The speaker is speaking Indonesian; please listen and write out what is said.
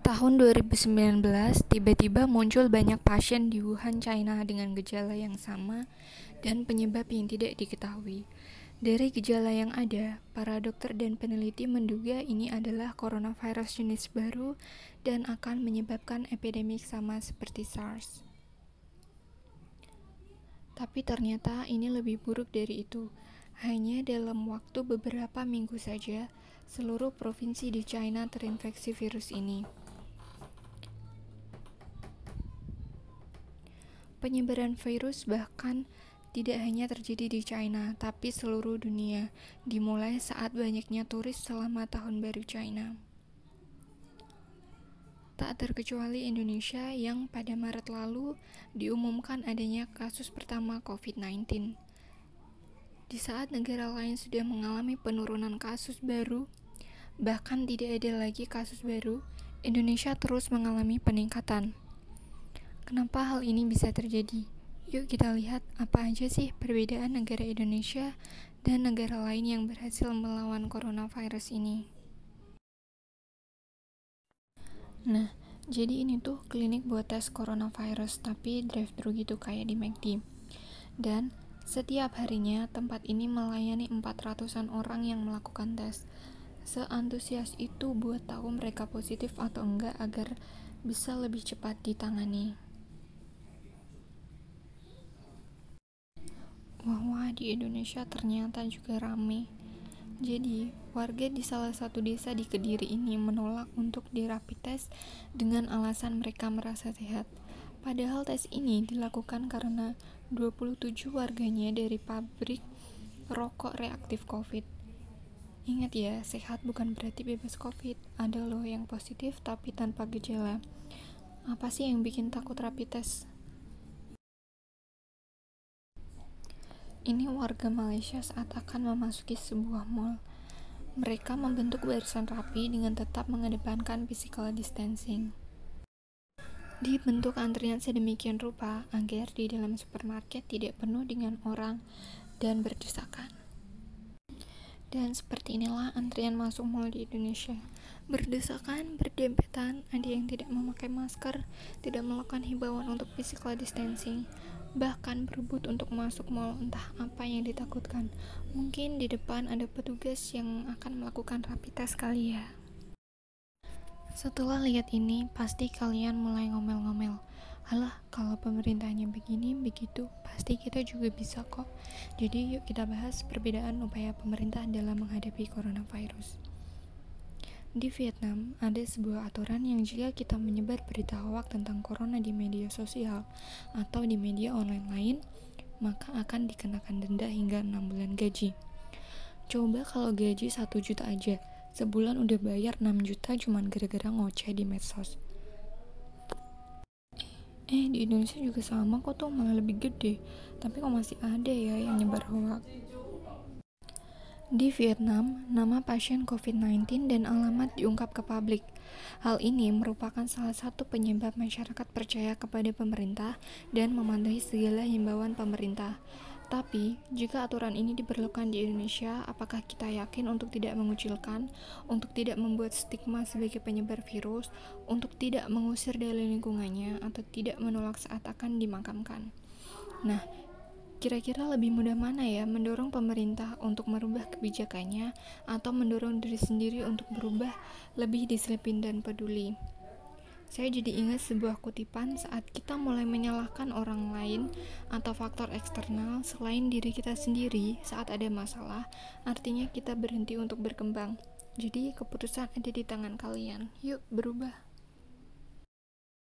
Tahun 2019, tiba-tiba muncul banyak pasien di Wuhan, China dengan gejala yang sama dan penyebab yang tidak diketahui. Dari gejala yang ada, para dokter dan peneliti menduga ini adalah coronavirus jenis baru dan akan menyebabkan epidemik sama seperti SARS. Tapi ternyata ini lebih buruk dari itu. Hanya dalam waktu beberapa minggu saja, seluruh provinsi di China terinfeksi virus ini. Penyebaran virus bahkan tidak hanya terjadi di China, tapi seluruh dunia, dimulai saat banyaknya turis selama Tahun Baru China. Tak terkecuali Indonesia yang pada Maret lalu diumumkan adanya kasus pertama COVID-19. Di saat negara lain sudah mengalami penurunan kasus baru, bahkan tidak ada lagi kasus baru, Indonesia terus mengalami peningkatan. Kenapa hal ini bisa terjadi? Yuk kita lihat apa aja sih perbedaan negara Indonesia dan negara lain yang berhasil melawan coronavirus ini. Nah, jadi ini tuh klinik buat tes coronavirus, tapi drive-thru gitu kayak di McD. Dan setiap harinya tempat ini melayani 400-an orang yang melakukan tes. Seantusias itu buat tahu mereka positif atau enggak agar bisa lebih cepat ditangani. Wah, di Indonesia ternyata juga rame. Jadi, warga di salah satu desa di Kediri ini menolak untuk di-rapid test dengan alasan mereka merasa sehat. Padahal tes ini dilakukan karena 27 warganya dari pabrik rokok reaktif COVID. Ingat ya, sehat bukan berarti bebas COVID. Ada loh yang positif tapi tanpa gejala. Apa sih yang bikin takut rapid test? Ini warga Malaysia saat akan memasuki sebuah mall. Mereka membentuk barisan rapi dengan tetap mengedepankan physical distancing. Dibentuk antrian sedemikian rupa agar di dalam supermarket tidak penuh dengan orang dan berdesakan. Dan seperti inilah antrian masuk mall di Indonesia. Berdesakan, berdempetan, ada yang tidak memakai masker, tidak melakukan himbauan untuk physical distancing, bahkan berebut untuk masuk mall. Entah apa yang ditakutkan. Mungkin di depan ada petugas yang akan melakukan rapid test kali ya. Setelah lihat ini, pasti kalian mulai ngomel-ngomel. Alah, kalau pemerintahnya begini, begitu, pasti kita juga bisa kok. Jadi yuk kita bahas perbedaan upaya pemerintah dalam menghadapi coronavirus. Di Vietnam, ada sebuah aturan yang jika kita menyebar berita hoak tentang corona di media sosial atau di media online lain, maka akan dikenakan denda hingga 6 bulan gaji. Coba kalau gaji 1 juta aja, sebulan udah bayar 6 juta cuman gara-gara ngoceh di medsos. Di Indonesia juga sama kok tuh, malah lebih gede. Tapi kok masih ada ya yang nyebar hoak. Di Vietnam, nama pasien COVID-19 dan alamat diungkap ke publik. Hal ini merupakan salah satu penyebab masyarakat percaya kepada pemerintah dan mematuhi segala himbauan pemerintah. Tapi, jika aturan ini diberlakukan di Indonesia, apakah kita yakin untuk tidak mengucilkan, untuk tidak membuat stigma sebagai penyebar virus, untuk tidak mengusir dari lingkungannya, atau tidak menolak saat akan dimakamkan? Nah, kira-kira lebih mudah mana ya, mendorong pemerintah untuk merubah kebijakannya atau mendorong diri sendiri untuk berubah lebih disiplin dan peduli? Saya jadi ingat sebuah kutipan, saat kita mulai menyalahkan orang lain atau faktor eksternal selain diri kita sendiri saat ada masalah, artinya kita berhenti untuk berkembang. Jadi keputusan ada di tangan kalian. Yuk berubah.